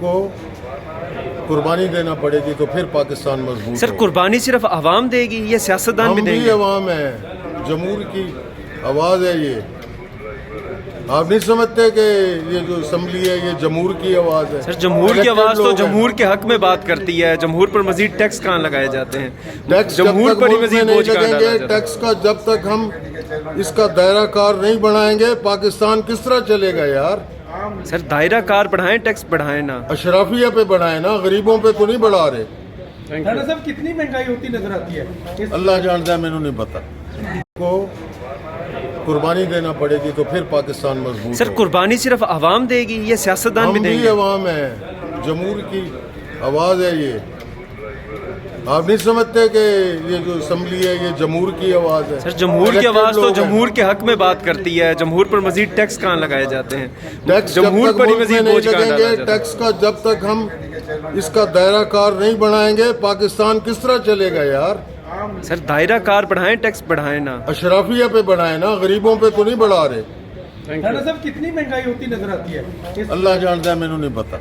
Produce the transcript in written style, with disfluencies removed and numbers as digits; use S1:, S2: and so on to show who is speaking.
S1: کو قربانی دینا پڑے گی تو پھر پاکستان مضبوط
S2: سر
S1: ہوگا۔
S2: قربانی صرف عوام دے گی یا سیاستدان
S1: ہم
S2: بھی دیں
S1: بھی
S2: گے؟
S1: عوام ہیں، جمہور کی آواز ہے یہ۔ آپ نہیں سمجھتے کہ یہ جو اسمبلی ہے یہ جمہور کی آواز ہے؟
S2: سر جمہور کی
S1: Elected
S2: آواز تو
S1: لوگ ہیں۔
S2: جمہور کے حق میں بات کرتی ہے، جمہور پر مزید ٹیکس کہاں لگائے جاتے ہیں؟
S1: ٹیکس جب
S2: جمہور
S1: تک
S2: پر ہی
S1: ملک میں
S2: مزید
S1: نہیں
S2: بوجھ کہاں
S1: لگیں
S2: ڈالا
S1: گے،
S2: جاتا ہے؟
S1: ٹیکس کا جب تک ہم اس کا دائرہ کار نہیں بڑھائیں گے پاکستان کس طرح چلے گا یار؟
S2: سر دائرہ کار بڑھائیں، ٹیکس بڑھائیں نا۔
S1: اشرافیہ پہ بڑھائیں نا، غریبوں پہ تو نہیں بڑھا رہے۔
S3: رانا صاحب کتنی مہنگائی ہوتی نظر آتی ہے؟
S1: اللہ جانتا ہے، مینوں نہیں پتا۔ کو قربانی دینا پڑے گی تو پھر پاکستان مضبوط
S2: سر
S1: ہوگا۔
S2: قربانی صرف عوام دے گی یا سیاستدان
S1: ہم
S2: بھی دیں
S1: بھی
S2: گے؟
S1: عوام ہیں، جمہور کی آواز ہے یہ۔ آپ نہیں سمجھتے کہ یہ جو اسمبلی ہے یہ جمہور کی آواز ہے؟
S2: سر جمہور کی
S1: Elected
S2: آواز تو
S1: لوگ ہیں۔
S2: جمہور کے حق میں بات کرتی ہے، جمہور پر مزید ٹیکس کہاں لگائے جاتے ہیں؟
S1: ٹیکس جب
S2: جمہور
S1: تک
S2: پر ہی
S1: ملک میں
S2: مزید
S1: نہیں
S2: بوجھ کہاں
S1: لگیں
S2: ڈالا
S1: گے،
S2: جاتا ہے؟
S1: ٹیکس کا جب تک ہم اس کا دائرہ کار نہیں بڑھائیں گے پاکستان کس طرح چلے گا یار؟
S2: سر دائرہ کار بڑھائیں، ٹیکس بڑھائیں نا۔
S1: اشرافیہ پہ بڑھائیں نا، غریبوں پہ تو نہیں بڑھا رہے۔
S3: رانا صاحب کتنی مہنگائی ہوتی نظر آتی ہے؟
S1: اللہ جانتا ہے، مینوں نہیں پتا۔